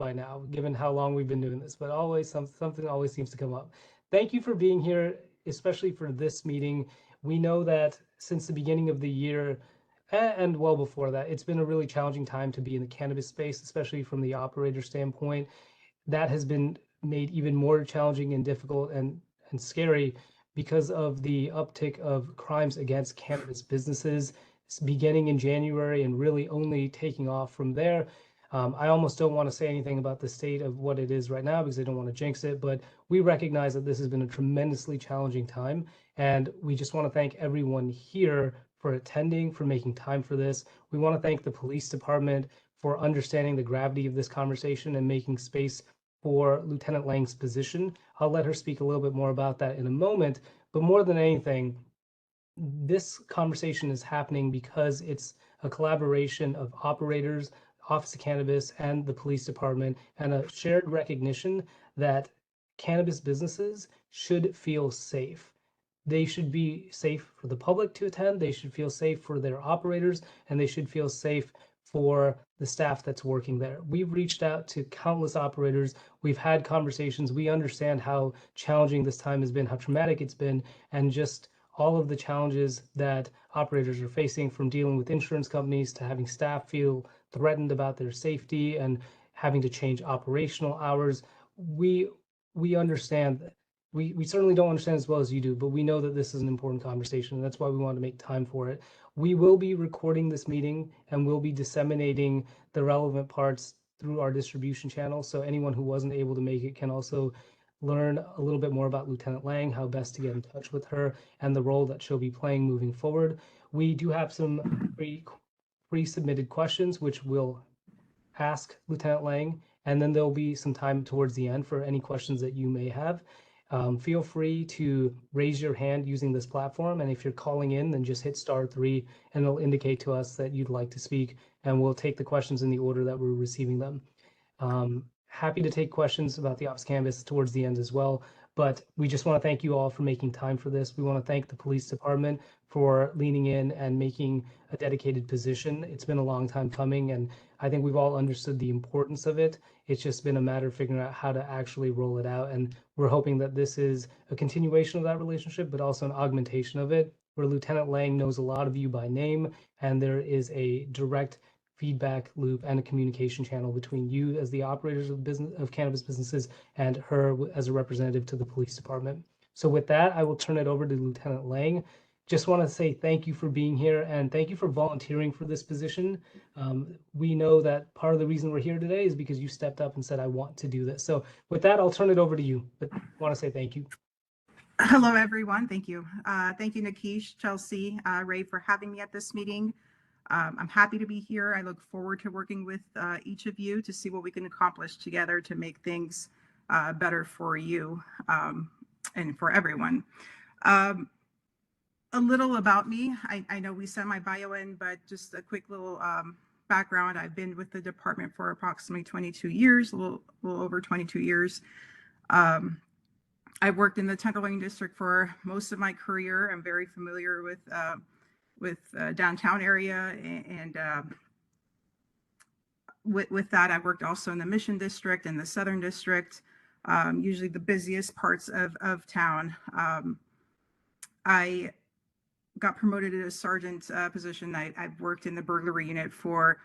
by now, given how long we've been doing this, but always something always seems to come up. Thank you for being here, especially for this meeting. We know that since the beginning of the year, and well before that, it's been a really challenging time to be in the cannabis space, especially from the operator standpoint. That has been made even more challenging and difficult and scary because of the uptick of crimes against cannabis businesses beginning in January and really only taking off from there. I almost don't want to say anything about the state of what it is right now because I don't want to jinx it, but we recognize that this has been a tremendously challenging time. And we just want to thank everyone here for attending, for making time for this. We want to thank the police department for understanding the gravity of this conversation and making space for Lieutenant Lange's position. I'll let her speak a little bit more about that in a moment, but more than anything, this conversation is happening because it's a collaboration of operators, Office of Cannabis, and the police department, and a shared recognition that cannabis businesses should feel safe. They should be safe for the public to attend, they should feel safe for their operators, and they should feel safe for the staff that's working there. We've reached out to countless operators. We've had conversations. We understand how challenging this time has been, how traumatic it's been, and just all of the challenges that operators are facing, from dealing with insurance companies to having staff feel threatened about their safety and having to change operational hours. We understand that. We certainly don't understand as well as you do, but we know that this is an important conversation, and that's why we want to make time for it. We will be recording this meeting and we'll be disseminating the relevant parts through our distribution channel. So anyone who wasn't able to make it can also learn a little bit more about Lieutenant Lange, how best to get in touch with her, and the role that she'll be playing moving forward. We do have some pre-submitted questions, which we'll ask Lieutenant Lange, and then there'll be some time towards the end for any questions that you may have. Feel free to raise your hand using this platform, and if you're calling in, then just hit *3, and it'll indicate to us that you'd like to speak, and we'll take the questions in the order that we're receiving them. Happy to take questions about the Office Canvas towards the end as well, but we just want to thank you all for making time for this. We want to thank the police department for leaning in and making a dedicated position. It's been a long time coming, and I think we've all understood the importance of it. It's just been a matter of figuring out how to actually roll it out, and we're hoping that this is a continuation of that relationship, but also an augmentation of it, where Lieutenant Lange knows a lot of you by name, and there is a direct feedback loop and a communication channel between you as the operators of cannabis businesses and her as a representative to the police department. So with that, I will turn it over to Lieutenant Lange. Just want to say thank you for being here and thank you for volunteering for this position. We know that part of the reason we're here today is because you stepped up and said, I want to do this. So with that, I'll turn it over to you, but I want to say thank you. Hello, everyone. Thank you. Thank you, Nikish, Chelsea, Ray, for having me at this meeting. I'm happy to be here. I look forward to working with each of you to see what we can accomplish together to make things better for you and for everyone. A little about me. I know we sent my bio in, but just a quick little background. I've been with the department for approximately 22 years, a little over 22 years. I've worked in the Tenderloin district for most of my career. I'm very familiar with downtown area, and with that, I worked also in the Mission District and the Southern District, usually the busiest parts of town. I got promoted to a sergeant position. I've worked in the burglary unit for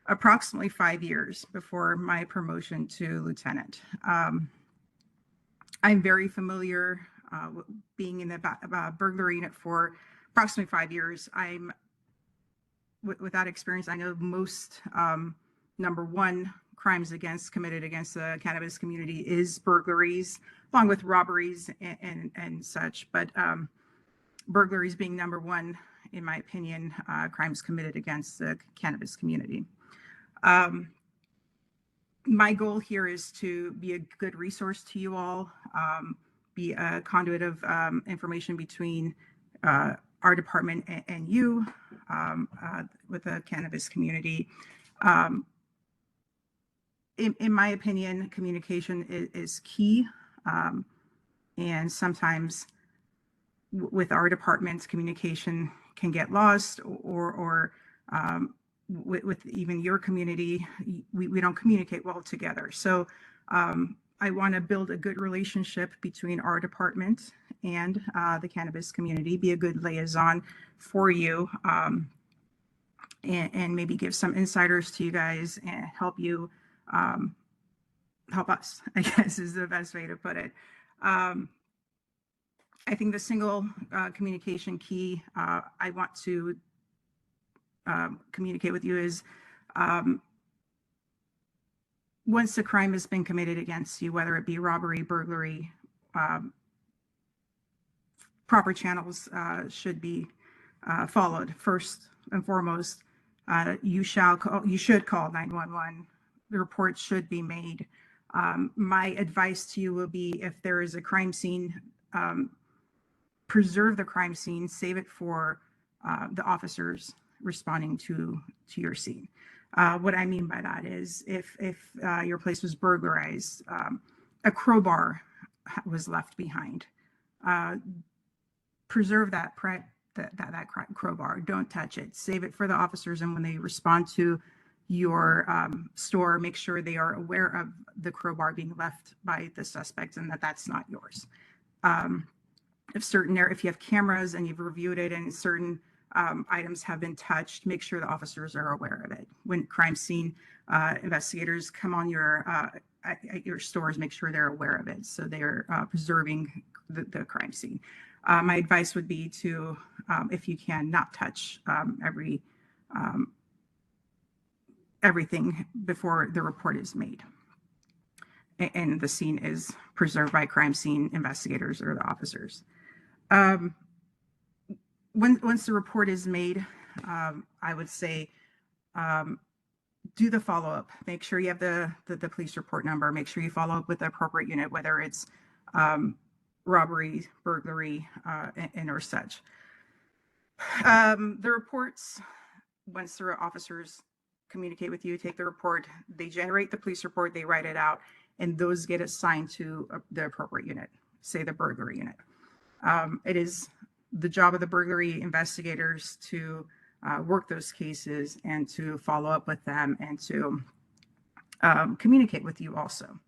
approximately 5 years before my promotion to lieutenant. I'm very familiar being in the burglary unit for approximately 5 years. With that experience, I know most number one crimes committed against the cannabis community is burglaries, along with robberies and such. But burglaries being number one, in my opinion, crimes committed against the cannabis community. My goal here is to be a good resource to you all, be a conduit of information between our department and you with the cannabis community. In my opinion, communication is key. And sometimes with our departments, communication can get lost or with even your community, we don't communicate well together. So I want to build a good relationship between our department and the cannabis community, be a good liaison for you, and maybe give some insiders to you guys and help you, help us, I guess is the best way to put it. I think the single communication key I want to communicate with you is once the crime has been committed against you, whether it be robbery, burglary, proper channels should be followed. First and foremost, you should call 911. The report should be made. My advice to you will be, if there is a crime scene, preserve the crime scene, save it for the officers responding to your scene. What I mean by that is if your place was burglarized, a crowbar was left behind, preserve that crowbar. Don't touch it. Save it for the officers, and when they respond to your store, make sure they are aware of the crowbar being left by the suspects and that that's not yours. If you have cameras and you've reviewed it and certain items have been touched, make sure the officers are aware of it. When crime scene investigators come on at your stores, make sure they're aware of it, so they're preserving the crime scene. My advice would be to, if you can, not touch everything before the report is made and the scene is preserved by crime scene investigators or the officers. Once the report is made, I would say do the follow-up. Make sure you have the police report number. Make sure you follow up with the appropriate unit, whether it's robbery, burglary, and or such. The reports, once the officers communicate with you, take the report, they generate the police report, they write it out, and those get assigned to the appropriate unit, say the burglary unit. It is the job of the burglary investigators to work those cases and to follow up with them and to communicate with you also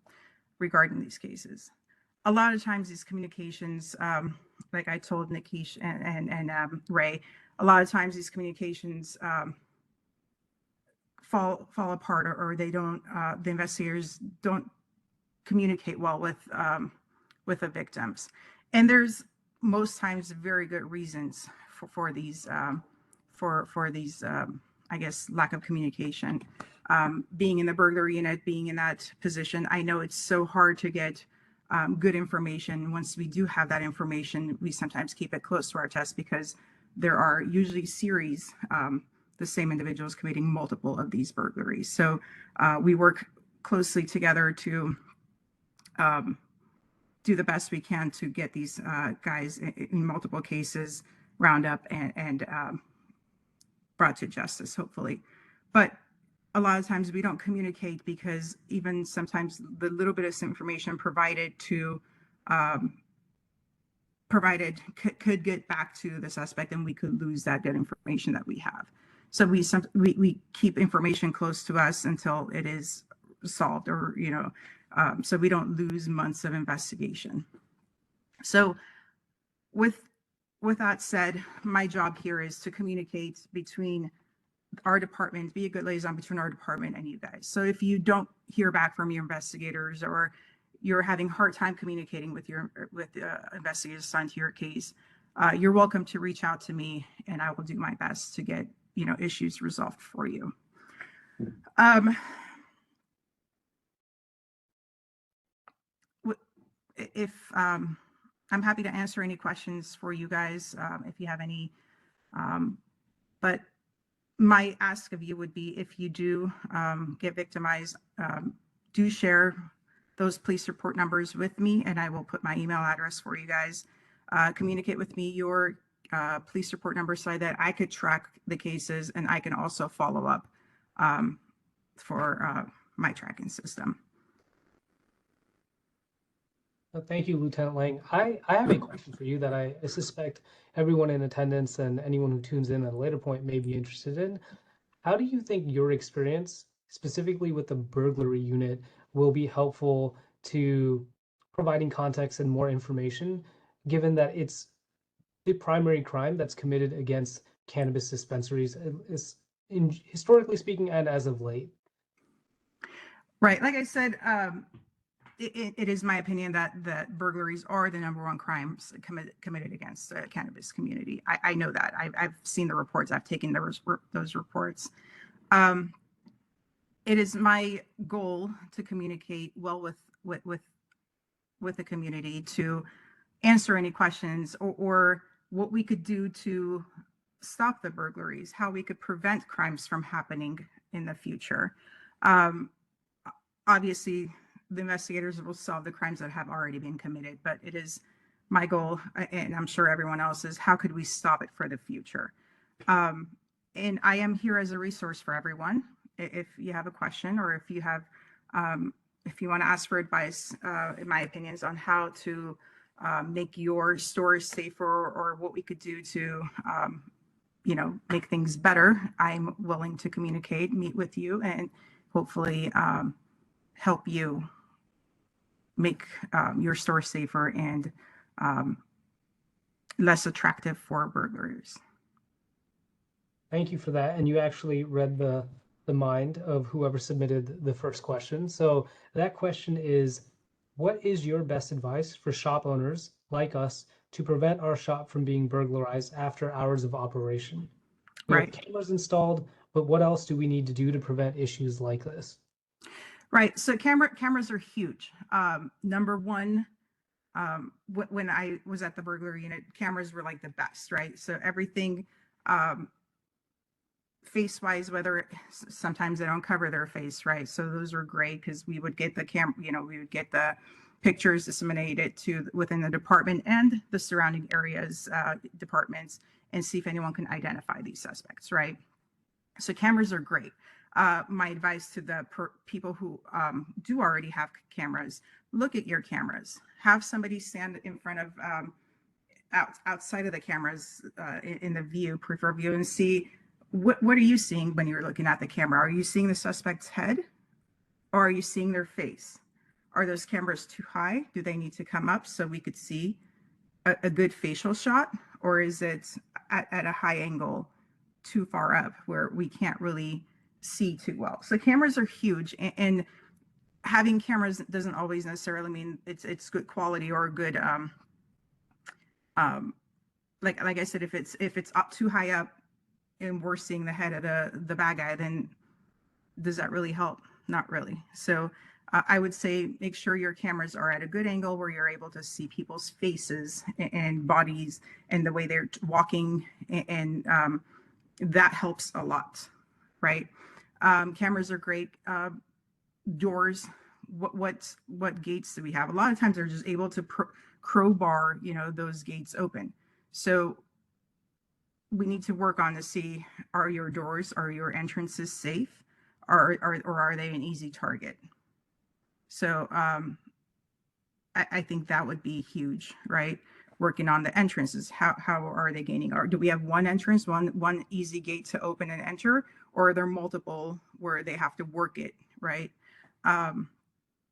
regarding these cases. A lot of times these communications, like I told Nikish and Ray, a lot of times these communications fall apart, or they don't, the investigators don't communicate well with the victims. And there's most times very good reasons for these, I guess, lack of communication. Being in the burglary unit, being in that position, I know it's so hard to get good information. Once we do have that information, we sometimes keep it close to our chest because there are usually series, the same individuals committing multiple of these burglaries. So we work closely together to do the best we can to get these guys in multiple cases round up and brought to justice, hopefully. But a lot of times we don't communicate because even sometimes the little bit of information provided could get back to the suspect, and we could lose that good information that we have. So we keep information close to us until it is solved, or so we don't lose months of investigation. So with that said, my job here is to communicate between our department, be a good liaison between our department and you guys. So if you don't hear back from your investigators, or you're having a hard time communicating with investigators assigned to your case, you're welcome to reach out to me, and I will do my best to get issues resolved for you. I'm happy to answer any questions for you guys if you have any, but my ask of you would be, if you do get victimized, do share those police report numbers with me, and I will put my email address for you guys. Communicate with me your police report number so that I could track the cases, and I can also follow up for my tracking system. Well, thank you, Lieutenant Lange. I have a question for you that I suspect everyone in attendance and anyone who tunes in at a later point may be interested in. How do you think your experience, specifically with the burglary unit, will be helpful to providing context and more information, given that it's the primary crime that's committed against cannabis dispensaries, is historically speaking and as of late? Right. Like I said, it is my opinion that burglaries are the number one crimes committed against the cannabis community. I know that. I've seen the reports. I've taken those reports. It is my goal to communicate well with the community, to answer any questions, or what we could do to stop the burglaries, how we could prevent crimes from happening in the future. Um, Obviously, the investigators will solve the crimes that have already been committed, but it is my goal, and I'm sure everyone else's, how could we stop it for the future? Um, and I am here as a resource for everyone. If you have a question, or if you want to ask for advice, in my opinions, on how to make your stores safer, or what we could do to, make things better, I'm willing to communicate, meet with you, and hopefully help you make your store safer and less attractive for burglars. Thank you for that. And you actually read the mind of whoever submitted the first question. So that question is, what is your best advice for shop owners like us to prevent our shop from being burglarized after hours of operation? We have Right. cameras installed, but what else do we need to do to prevent issues like this? Right. So cameras are huge. Number one, when I was at the burglary unit, cameras were like the best, right? So everything, face wise, whether sometimes they don't cover their face, right? So those are great, because we would get we would get the pictures disseminated to within the department and the surrounding areas, departments, and see if anyone can identify these suspects, right? So cameras are great. My advice to the people who do already have cameras: look at your cameras. Have somebody stand in front of outside of the cameras, in the peripheral view, and see what are you seeing when you're looking at the camera. Are you seeing the suspect's head, or are you seeing their face? Are those cameras too high? Do they need to come up so we could see a good facial shot, or is it at a high angle too far up where we can't really see too well? So cameras are huge, and having cameras doesn't always necessarily mean it's good quality or good. Like I said, if it's up too high up and we're seeing the head of the bad guy, then does that really help? Not really. So I would say make sure your cameras are at a good angle where you're able to see people's faces and bodies and the way they're walking, and that helps a lot, right? Cameras are great. Doors, what gates do we have? A lot of times they're just able to crowbar, those gates open. So we need to work on to see, are your doors, are your entrances safe, or are they an easy target? So I think that would be huge, right? Working on the entrances. How are they gaining? Or do we have one entrance, one easy gate to open and enter, or are there multiple where they have to work it, right?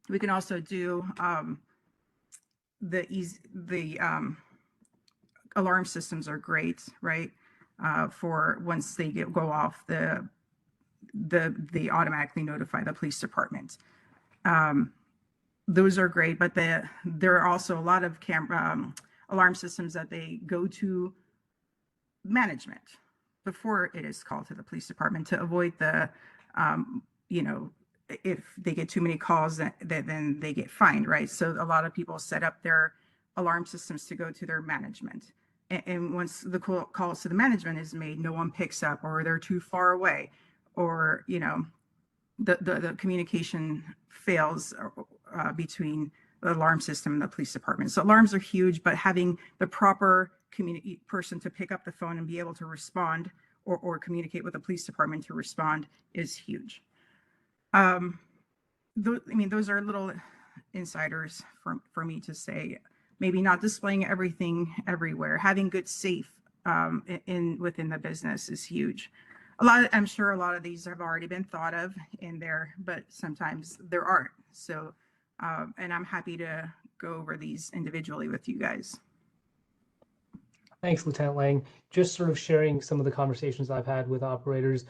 We can also do the alarm systems are great, right? For once they go off, they automatically notify the police department. Those are great, but there are also a lot of alarm systems that they go to management before it is called to the police department, to avoid the, if they get too many calls, then they get fined, right? So a lot of people set up their alarm systems to go to their management. And once the calls to the management is made, no one picks up, or they're too far away, or, the communication fails between the alarm system and the police department. So alarms are huge, but having the proper community person to pick up the phone and be able to respond, or communicate with the police department to respond, is huge. Those are little insiders for me to say. Maybe not displaying everything everywhere. Having good safe within the business is huge. I'm sure a lot of these have already been thought of in there, but sometimes there aren't. So, and I'm happy to go over these individually with you guys. Thanks, Lieutenant Lang. Just sort of sharing some of the conversations I've had with operators.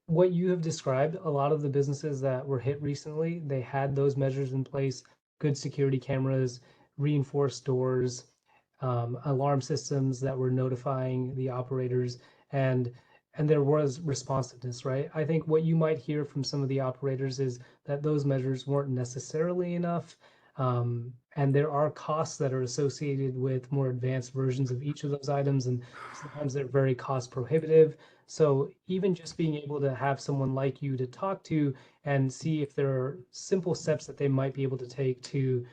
What you have described, a lot of the businesses that were hit recently, they had those measures in place, good security cameras, reinforced doors, alarm systems that were notifying the operators, and there was responsiveness, right? I think what you might hear from some of the operators is that those measures weren't necessarily enough. And there are costs that are associated with more advanced versions of each of those items, and sometimes they're very cost prohibitive. So even just being able to have someone like you to talk to and see if there are simple steps that they might be able to take to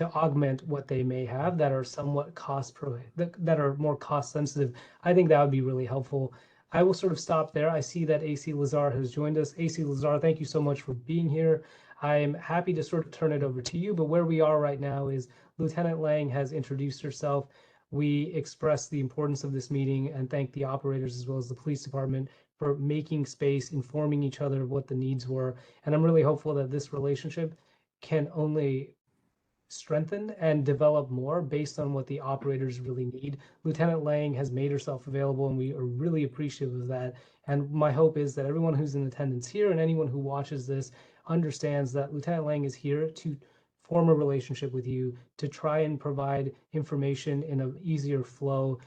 augment what they may have that are somewhat that are more cost sensitive, I think that would be really helpful. I will sort of stop there. I see that AC Lazar has joined us. AC Lazar, thank you so much for being here. I'm happy to sort of turn it over to you, but where we are right now is Lieutenant Lang has introduced herself. We express the importance of this meeting and thank the operators as well as the police department for making space, informing each other of what the needs were. And I'm really hopeful that this relationship can only strengthen and develop more based on what the operators really need. Lieutenant Lang has made herself available, and we are really appreciative of that. And my hope is that everyone who's in attendance here and anyone who watches this understands that Lieutenant Lang is here to form a relationship with you, to try and provide information in an easier flow,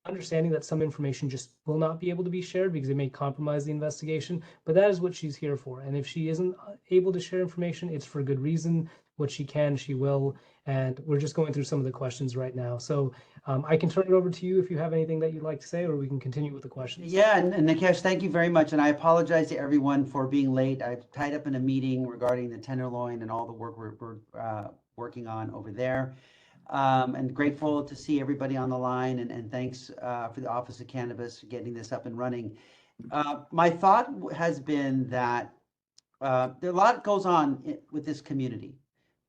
understanding that some information just will not be able to be shared because it may compromise the investigation, but that is what she's here for. And if she isn't able to share information, it's for good reason. What she can, she will. And we're just going through some of the questions right now. So I can turn it over to you if you have anything that you'd like to say, or we can continue with the questions. Yeah, and Nikesh, thank you very much. And I apologize to everyone for being late. I've tied up in a meeting regarding the Tenderloin and all the work we're working on over there. And grateful to see everybody on the line, and thanks for the Office of Cannabis for getting this up and running. My thought has been that there a lot goes on with this community,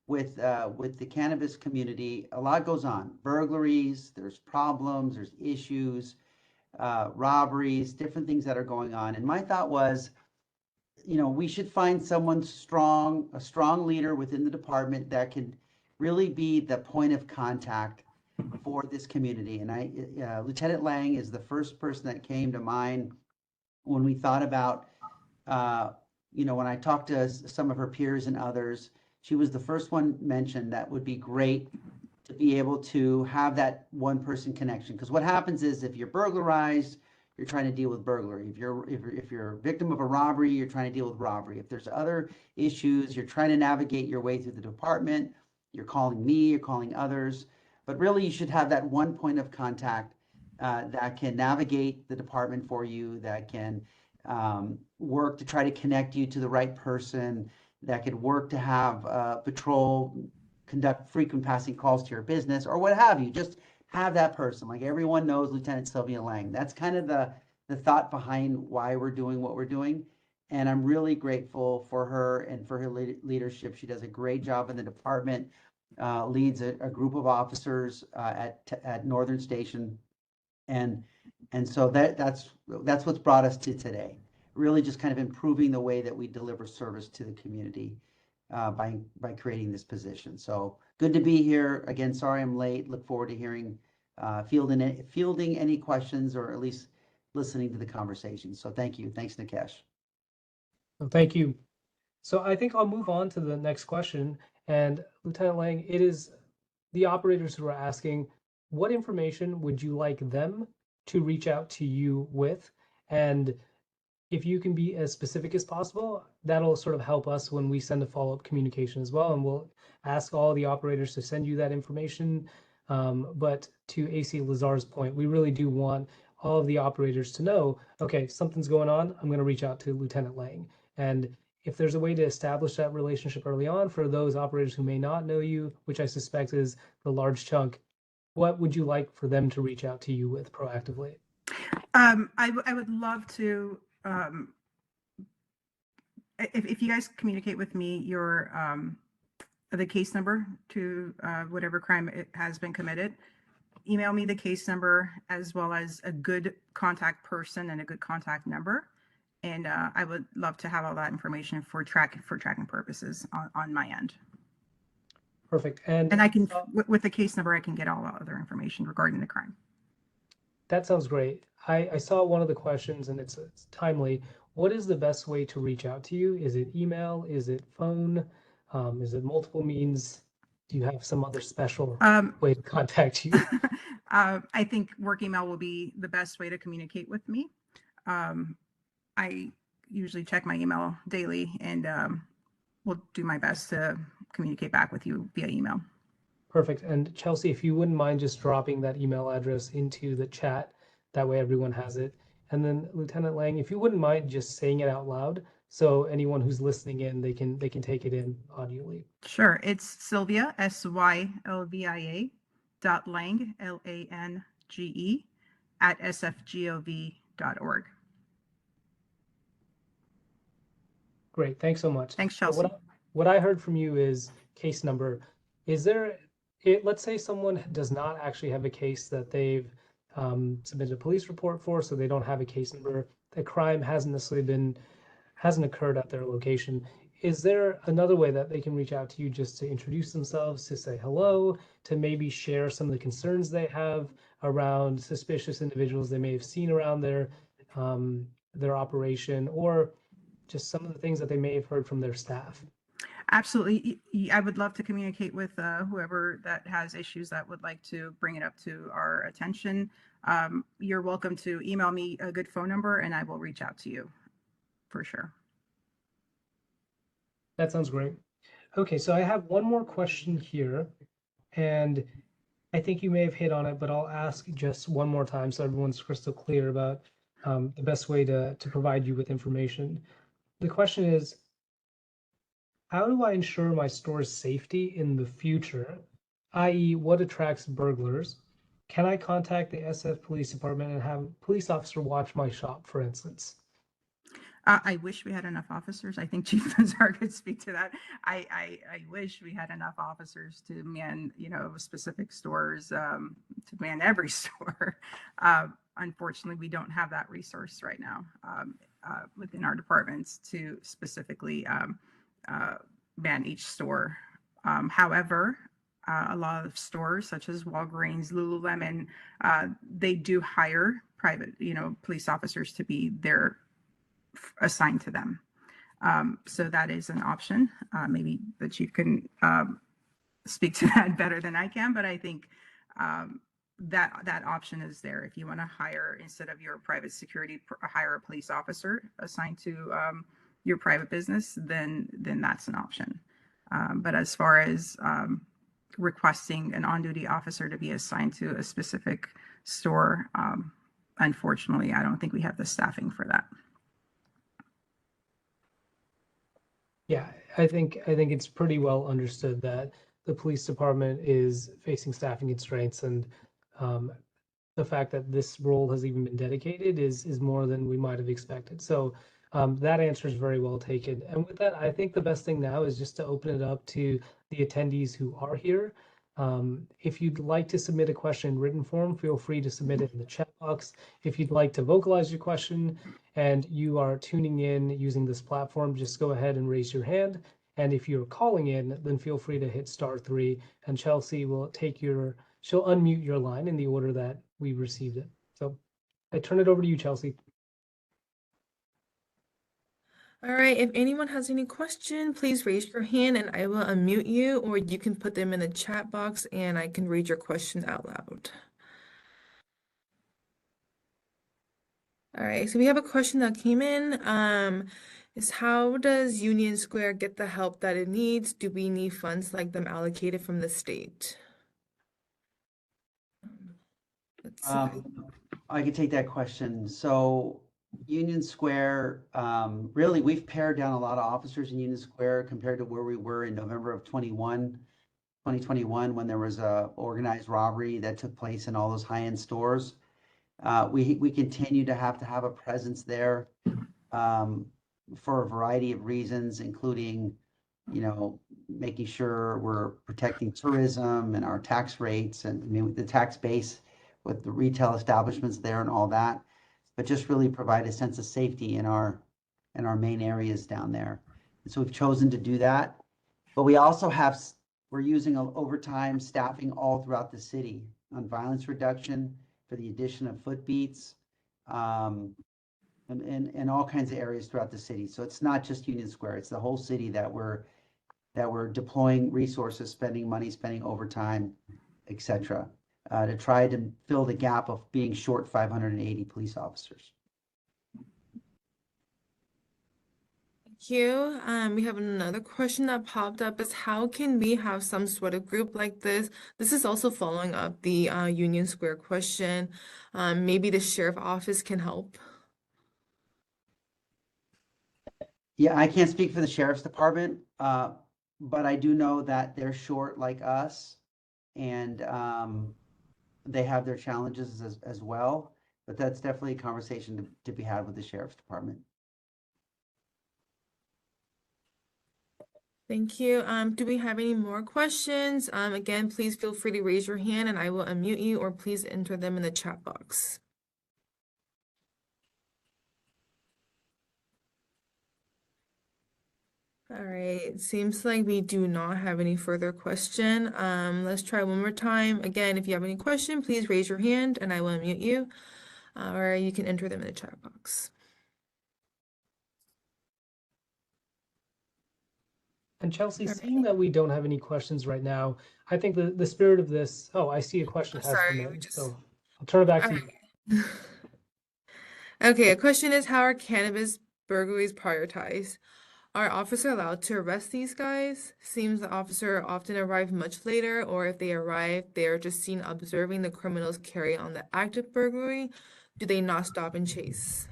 with the cannabis community. A lot goes on. Burglaries, there's problems, there's issues, robberies, different things that are going on. And my thought was, we should find someone strong, a strong leader within the department that can really be the point of contact for this community. And Lieutenant Lang is the first person that came to mind when we thought about, when I talked to some of her peers and others, she was the first one mentioned that would be great to be able to have that one person connection. Because what happens is if you're burglarized, you're trying to deal with burglary. If you're a victim of a robbery, you're trying to deal with robbery. If there's other issues, you're trying to navigate your way through the department. You're calling me, you're calling others, but really you should have that one point of contact that can navigate the department for you, that can work to try to connect you to the right person, that could work to have patrol conduct frequent passing calls to your business or what have you. Just have that person. Like everyone knows Lieutenant Sylvia Lang. That's kind of the thought behind why we're doing what we're doing. And I'm really grateful for her and for her leadership. She does a great job in the department, leads a group of officers at Northern Station. And so that's what's brought us to today. Really just kind of improving the way that we deliver service to the community by creating this position. So good to be here. Again, sorry I'm late. Look forward to hearing, fielding any questions or at least listening to the conversation. So thank you. Thanks, Nikesh. Well, thank you. So I think I'll move on to the next question. And Lieutenant Lang, it is the operators who are asking, what information would you like them to reach out to you with? And if you can be as specific as possible, that'll sort of help us when we send a follow-up communication as well. And we'll ask all the operators to send you that information. But to AC Lazar's point, we really do want all of the operators to know, okay, something's going on. I'm going to reach out to Lieutenant Lang. And if there's a way to establish that relationship early on for those operators who may not know you, which I suspect is the large chunk, what would you like for them to reach out to you with proactively? I would love to, if you guys communicate with me the case number to whatever crime it has been committed, email me the case number as well as a good contact person and a good contact number. And I would love to have all that information for tracking purposes on my end. Perfect. And I can, with the case number, I can get all the other information regarding the crime. That sounds great. I saw one of the questions and it's timely. What is the best way to reach out to you? Is it email? Is it phone? Is it multiple means? Do you have some other special way to contact you? I think work email will be the best way to communicate with me. I usually check my email daily and will do my best to communicate back with you via email. Perfect. And Chelsea, if you wouldn't mind just dropping that email address into the chat, that way everyone has it. And then Lieutenant Lange, if you wouldn't mind just saying it out loud, so anyone who's listening in, they can take it in audibly. Sure. It's Sylvia, SYLVIA .Lange, LANGE @sfgov.org. Great. Thanks so much. Thanks, Chelsea. What I heard from you is case number. Is there, let's say someone does not actually have a case that they've submitted a police report for, so they don't have a case number. The crime hasn't occurred at their location. Is there another way that they can reach out to you just to introduce themselves, to say hello, to maybe share some of the concerns they have around suspicious individuals they may have seen around their operation, or just some of the things that they may have heard from their staff? Absolutely. I would love to communicate with whoever that has issues that would like to bring it up to our attention. You're welcome to email me a good phone number and I will reach out to you for sure. That sounds great. Okay, so I have one more question here, and I think you may have hit on it, but I'll ask just one more time so everyone's crystal clear about the best way to provide you with information. The question is, how do I ensure my store's safety in the future, i.e. what attracts burglars? Can I contact the SF Police Department and have a police officer watch my shop, for instance? I wish we had enough officers. I think Chief Nazar could speak to that. I wish we had enough officers to man, specific stores, to man every store. Unfortunately, we don't have that resource right now within our departments to specifically man each store. However, a lot of stores such as Walgreens, Lululemon, they do hire private, police officers to be there assigned to them. So that is an option. Maybe the chief can speak to that better than I can, but I think that option is there. If you want to hire, instead of your private security, hire a police officer assigned to your private business, then that's an option. But as far as requesting an on-duty officer to be assigned to a specific store, unfortunately, I don't think we have the staffing for that. Yeah, I think it's pretty well understood that the police department is facing staffing constraints, and the fact that this role has even been dedicated is more than we might have expected. So that answer is very well taken. And with that, I think the best thing now is just to open it up to the attendees who are here. If you'd like to submit a question in written form, feel free to submit it in the chat box. If you'd like to vocalize your question and you are tuning in using this platform, just go ahead and raise your hand. And if you're calling in, then feel free to hit *3, and Chelsea will she'll unmute your line in the order that we received it. So I turn it over to you, Chelsea. All right, if anyone has any question, please raise your hand and I will unmute you, or you can put them in the chat box and I can read your questions out loud. All right, so we have a question that came in. Is how does Union Square get the help that it needs? Do we need funds like them allocated from the state? Let's see. I can take that question. So Union Square, really, we've pared down a lot of officers in Union Square compared to where we were in November of 2021, when there was a organized robbery that took place in all those high-end stores. We continue to have a presence there for a variety of reasons, including, making sure we're protecting tourism and our tax rates and I mean, the tax base with the retail establishments there and all that, but just really provide a sense of safety in our main areas down there. And so we've chosen to do that. But we also have, we're using overtime staffing all throughout the city on violence reduction for the addition of foot beats, and all kinds of areas throughout the city. So it's not just Union Square, it's the whole city that we're deploying resources, spending money, spending overtime, etc., to try to fill the gap of being short 580 police officers. Thank you. We have another question that popped up is how can we have some sort of group like this? This is also following up the Union Square question. Maybe the sheriff office can help. Yeah, I can't speak for the sheriff's department, but I do know that they're short like us, and they have their challenges as well. But that's definitely a conversation to be had with the sheriff's department. Thank you. Do we have any more questions? Again, please feel free to raise your hand and I will unmute you, or please enter them in the chat box. All right, it seems like we do not have any further question. Let's try one more time. Again, if you have any question, please raise your hand and I will unmute you, or you can enter them in the chat box. And Chelsea, All seeing that we don't have any questions right now, I think the spirit of this, oh, I see a question has Sorry, come we in, just- so I'll turn it back to you. right. Okay, a question is, how are cannabis burglaries prioritized? Are officers allowed to arrest these guys? Seems the officer often arrive much later, or if they arrive, they are just seen observing the criminals carry on the active burglary. Do they not stop and chase?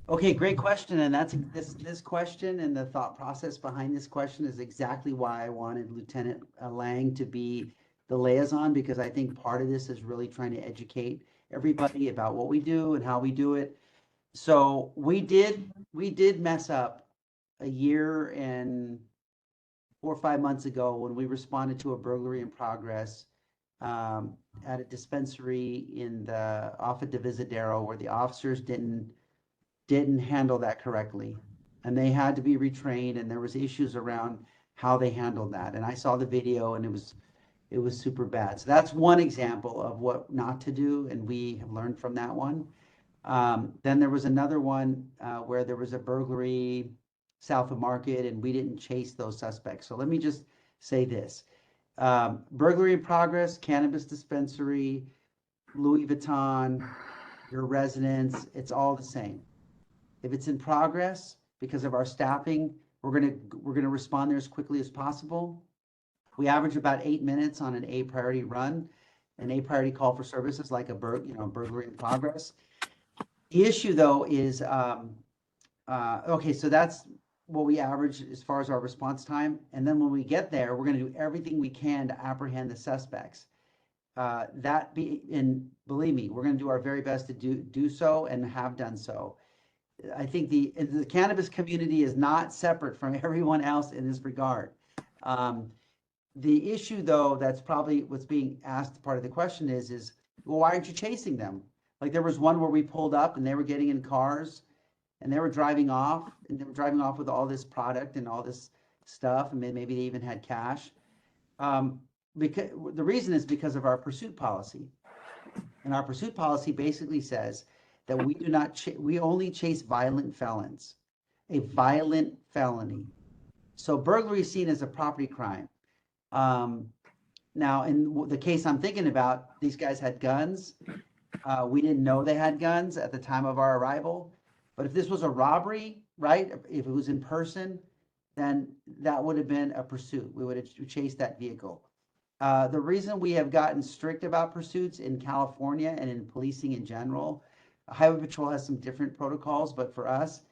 Okay, great question. And that's this question and the thought process behind this question is exactly why I wanted Lieutenant Lange to be the liaison, because I think part of this is really trying to educate everybody about what we do and how we do it. So we did mess up a year and 4 or 5 months ago when we responded to a burglary in progress at a dispensary off of Divisadero, where the officers didn't handle that correctly, and they had to be retrained, and there was issues around how they handled that. And I saw the video, and it was super bad. So that's one example of what not to do, and we have learned from that one. Then there was another one where there was a burglary south of Market, and we didn't chase those suspects. So let me just say this. Burglary in progress, cannabis dispensary, Louis Vuitton, your residence, it's all the same. If it's in progress, because of our staffing, we're gonna respond there as quickly as possible. We average about 8 minutes on an A priority run, an A priority call for services, like a burglary in progress. The issue though is, okay, so that's what we average as far as our response time. And then when we get there, we're gonna do everything we can to apprehend the suspects. And believe me, we're gonna do our very best to do so, and have done so. I think the cannabis community is not separate from everyone else in this regard. The issue though, that's probably what's being asked, part of the question is, well, why aren't you chasing them? Like there was one where we pulled up and they were getting in cars and they were driving off, with all this product and all this stuff, and maybe they even had cash. Because the reason is because of our pursuit policy. And our pursuit policy basically says that we do not, we only chase violent felons, a violent felony. So burglary is seen as a property crime. Now, in the case I'm thinking about, these guys had guns. We didn't know they had guns at the time of our arrival. But if this was a robbery, right, if it was in person, then that would have been a pursuit. We would have chased that vehicle. The reason we have gotten strict about pursuits in California and in policing in general, Highway Patrol has some different protocols, but for us,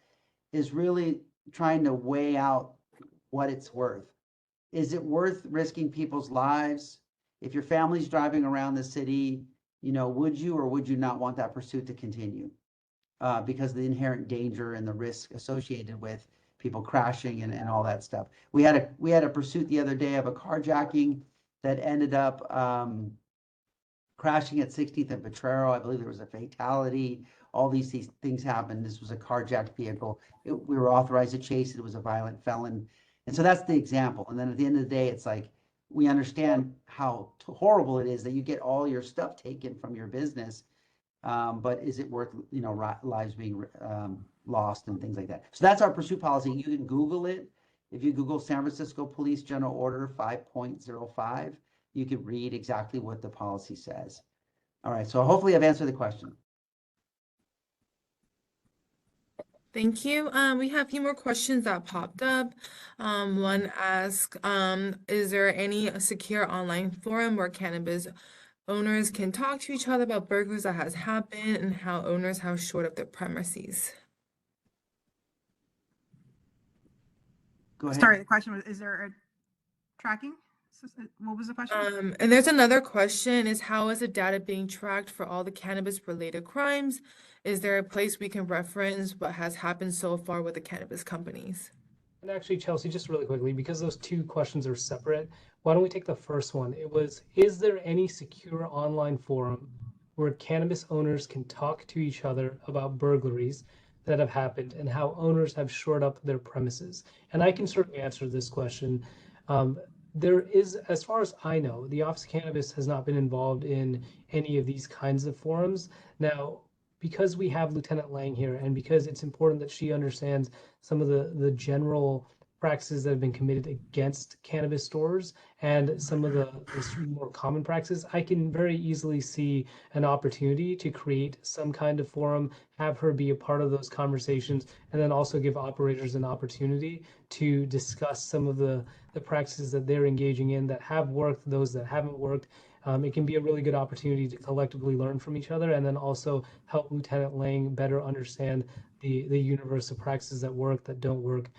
is really trying to weigh out what it's worth. Is it worth risking people's lives? If your family's driving around the city, would you or would you not want that pursuit to continue? Because of the inherent danger and the risk associated with people crashing and all that stuff. We had a pursuit the other day of a carjacking that ended up crashing at 60th and Potrero. I believe there was a fatality. All these things happened. This was a carjacked vehicle. We were authorized to chase it. It was a violent felon. And so that's the example. And then at the end of the day, it's like, we understand how horrible it is that you get all your stuff taken from your business. But is it worth, lives being lost and things like that? So that's our pursuit policy. You can Google it. If you Google San Francisco Police General Order 5.05, you can read exactly what the policy says. All right, so hopefully I've answered the question. Thank you. We have a few more questions that popped up. One asks, is there any secure online forum where cannabis owners can talk to each other about burglaries that has happened and how owners have shored up their premises? Go ahead. Sorry, the question was, is there a tracking? What was the question? And there's another question is how is the data being tracked for all the cannabis related crimes? Is there a place we can reference what has happened so far with the cannabis companies? And actually, Chelsea, just really quickly, because those two questions are separate, why don't we take the first one? It was, is there any secure online forum where cannabis owners can talk to each other about burglaries that have happened and how owners have shored up their premises? And I can certainly answer this question. There is, as far as I know, the Office of Cannabis has not been involved in any of these kinds of forums. Now, because we have Lieutenant Lange here and because it's important that she understands some of the general practices that have been committed against cannabis stores and some of the more common practices, I can very easily see an opportunity to create some kind of forum, have her be a part of those conversations, and then also give operators an opportunity to discuss some of the practices that they're engaging in that have worked, those that haven't worked. It can be a really good opportunity to collectively learn from each other and then also help Lieutenant Lange better understand the universe of practices that work, that don't work,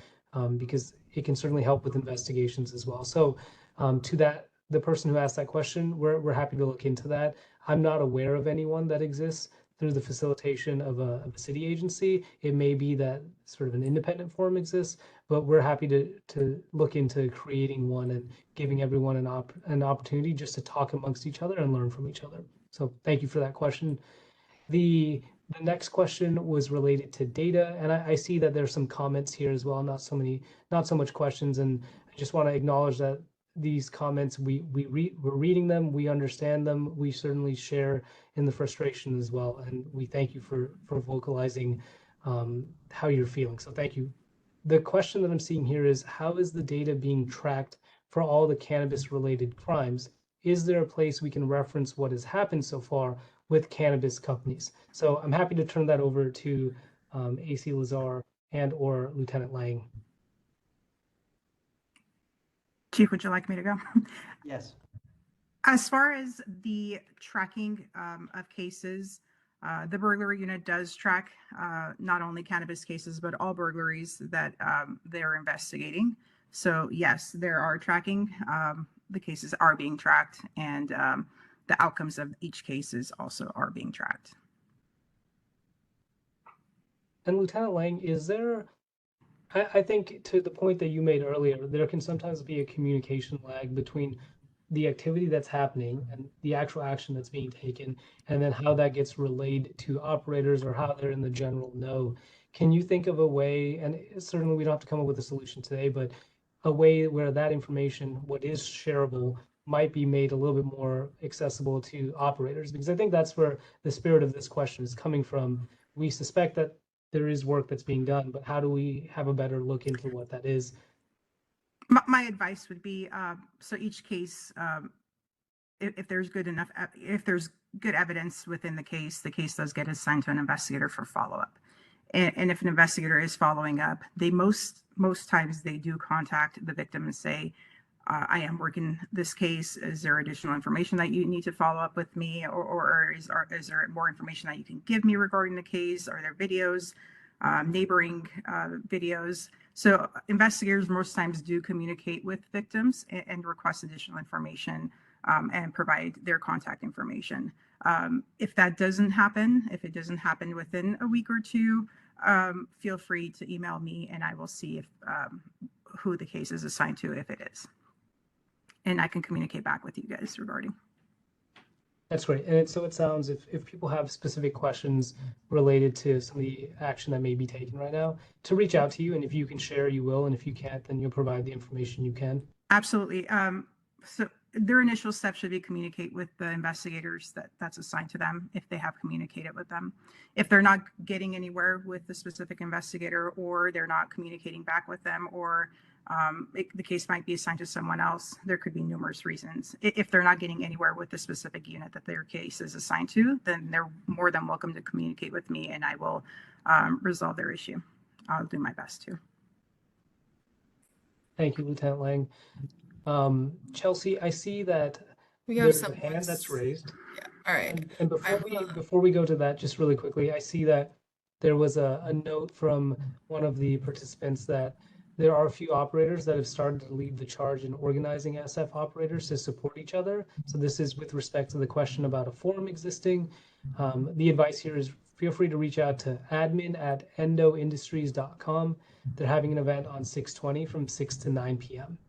because it can certainly help with investigations as well. So to that, the person who asked that question, we're happy to look into that. I'm not aware of anyone that exists through the facilitation of a city agency. It may be that sort of an independent forum exists, but we're happy to look into creating one and giving everyone an opportunity just to talk amongst each other and learn from each other. So thank you for that question. The next question was related to data, and I see that there's some comments here as well, not so much questions, and I just want to acknowledge that these comments, we're reading them, we understand them, we certainly share in the frustration as well, and we thank you for vocalizing how you're feeling. So thank you. The question that I'm seeing here is, how is the data being tracked for all the cannabis related crimes? Is there a place we can reference what has happened so far with cannabis companies? So I'm happy to turn that over to AC Lazar and or Lieutenant Lange. Chief, would you like me to go? Yes. As far as the tracking of cases, the burglary unit does track not only cannabis cases, but all burglaries that they're investigating. So yes, there are tracking. The cases are being tracked, and the outcomes of each cases also are being tracked. And Lieutenant Lange, is there, I think to the point that you made earlier, there can sometimes be a communication lag between the activity that's happening and the actual action that's being taken, and then how that gets relayed to operators or how they're in the general know. Can you think of a way, and certainly we don't have to come up with a solution today, but a way where that information, what is shareable, might be made a little bit more accessible to operators? Because I think that's where the spirit of this question is coming from. We suspect that there is work that's being done, but how do we have a better look into what that is? My advice would be, so each case, if there's good evidence within the case does get assigned to an investigator for follow-up. And if an investigator is following up, they most times they do contact the victim and say, I am working this case. Is there additional information that you need to follow up with me? Or is there more information that you can give me regarding the case? Are there videos, neighboring videos? So investigators most times do communicate with victims and request additional information and provide their contact information. If that doesn't happen, if it doesn't happen within a week or two, feel free to email me and I will see if who the case is assigned to, if it is. And I can communicate back with you guys regarding. That's great. And so it sounds, if people have specific questions related to some of the action that may be taken right now, to reach out to you. And if you can share, you will. And if you can't, then you'll provide the information you can. Absolutely. So their initial step should be communicate with the investigators that's assigned to them if they have communicated with them. If they're not getting anywhere with the specific investigator, or they're not communicating back with them, or the case might be assigned to someone else, there could be numerous reasons. If they're not getting anywhere with the specific unit that their case is assigned to, then they're more than welcome to communicate with me and I will resolve their issue. I'll do my best to. Thank you, Lieutenant Lange. Chelsea, I see that We have there's a someone. hand that's raised. Yeah. All right. And before we go to that, just really quickly, I see that there was a note from one of the participants that there are a few operators that have started to lead the charge in organizing SF operators to support each other. So this is with respect to the question about a forum existing. The advice here is feel free to reach out to admin@endoindustries.com. They're having an event on 6/20 from 6 to 9 p.m.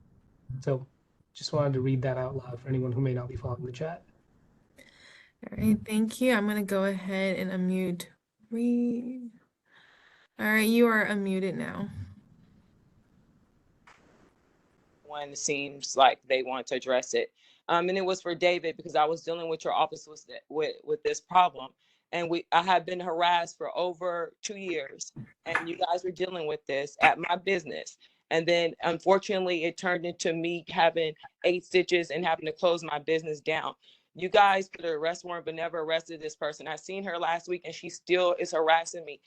So just wanted to read that out loud for anyone who may not be following the chat. All right, thank you. I'm going to go ahead and unmute Reed. All right, you are unmuted now. One seems like they want to address it. And it was for David, because I was dealing with your office with this problem. And I have been harassed for over 2 years, and you guys were dealing with this at my business. And then unfortunately, it turned into me having 8 stitches and having to close my business down. You guys put an arrest warrant, but never arrested this person. I seen her last week and she still is harassing me.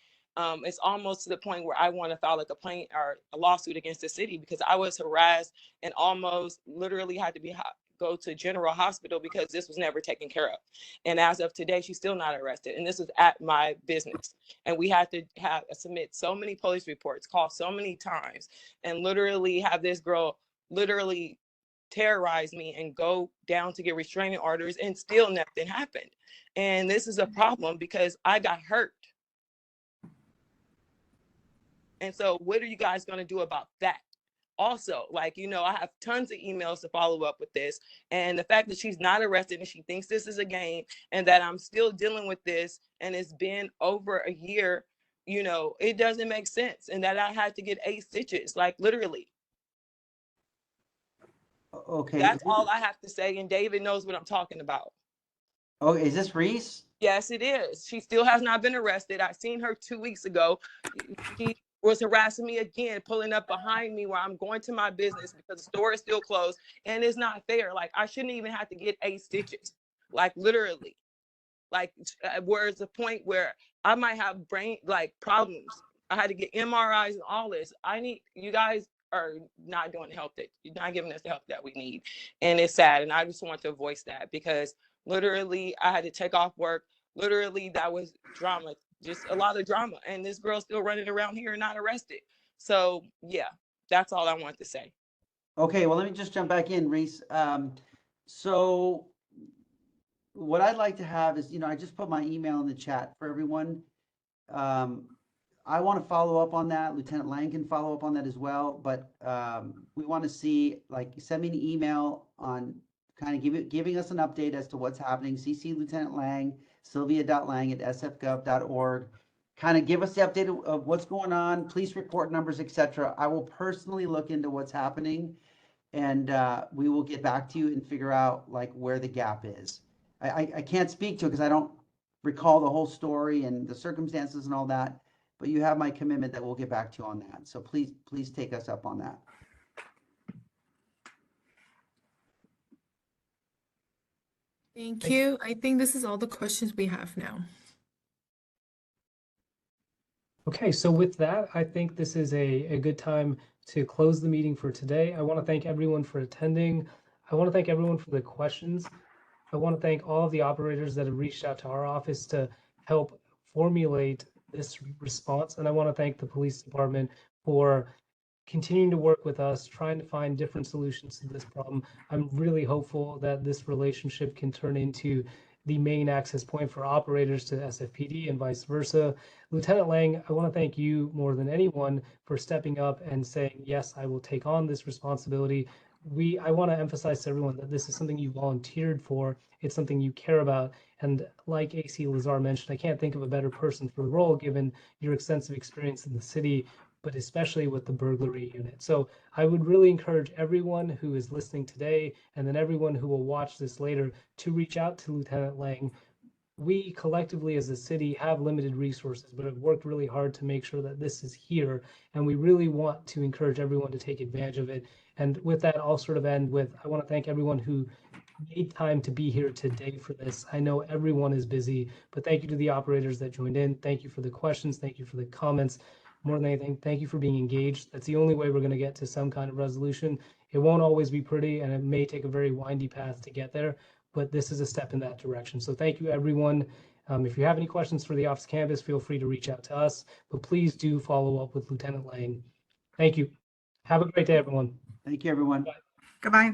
It's almost to the point where I want to file a complaint or a lawsuit against the city, because I was harassed and almost literally had to go to General Hospital because this was never taken care of. And as of today, she's still not arrested. And this is at my business. And we had to submit so many police reports, call so many times, and literally have this girl literally terrorize me and go down to get restraining orders, and still nothing happened. And this is a problem because I got hurt. And so what are you guys going to do about that? Also, like, I have tons of emails to follow up with this. And the fact that she's not arrested and she thinks this is a game, and that I'm still dealing with this, and it's been over a year, it doesn't make sense. And that I had to get 8 stitches, like literally. Okay. That's all I have to say. And David knows what I'm talking about. Oh, is this Reese? Yes, it is. She still has not been arrested. I seen her 2 weeks ago. She was harassing me again, pulling up behind me where I'm going to my business because the store is still closed, and it's not fair. Like, I shouldn't even have to get 8 stitches, like literally. Like, where's the point where I might have brain problems? I had to get MRIs and all this. You guys are not doing the help that you're not giving us the help that we need, and it's sad. And I just want to voice that, because literally I had to take off work. Literally, that was drama, just a lot of drama, and this girl's still running around here and not arrested. So yeah, that's all I want to say. Okay, well, let me just jump back in, Reese. So what I'd like to have is, I just put my email in the chat for everyone. I want to follow up on that. Lieutenant Lange can follow up on that as well. But we want to see, send me an email on kind of giving us an update as to what's happening. CC Lieutenant Lange, sylvia.lange@sfgov.org. Kind of give us the update of what's going on, police report numbers, etc. I will personally look into what's happening, and we will get back to you and figure out where the gap is. I can't speak to it because I don't recall the whole story and the circumstances and all that, but you have my commitment that we'll get back to you on that. So please take us up on that. Thank you. I think this is all the questions we have now. Okay, so with that, I think this is a good time to close the meeting for today. I want to thank everyone for attending. I want to thank everyone for the questions. I want to thank all of the operators that have reached out to our office to help formulate this response. And I want to thank the police department for continuing to work with us, trying to find different solutions to this problem. I'm really hopeful that this relationship can turn into the main access point for operators to SFPD and vice versa. Lieutenant Lange, I want to thank you more than anyone for stepping up and saying, yes, I will take on this responsibility. I want to emphasize to everyone that this is something you volunteered for. It's something you care about. And like AC Lazar mentioned, I can't think of a better person for the role given your extensive experience in the city, but especially with the burglary unit. So I would really encourage everyone who is listening today and then everyone who will watch this later to reach out to Lieutenant Lange. We collectively as a city have limited resources, but have worked really hard to make sure that this is here. And we really want to encourage everyone to take advantage of it. And with that, I'll sort of end with, I want to thank everyone who made time to be here today for this. I know everyone is busy, but thank you to the operators that joined in. Thank you for the questions. Thank you for the comments. More than anything, thank you for being engaged. That's the only way we're going to get to some kind of resolution. It won't always be pretty, and it may take a very windy path to get there, but this is a step in that direction. So thank you, everyone. If you have any questions for the Office of Cannabis, feel free to reach out to us, but please do follow up with Lieutenant Lange. Thank you. Have a great day, everyone. Thank you, everyone. Goodbye.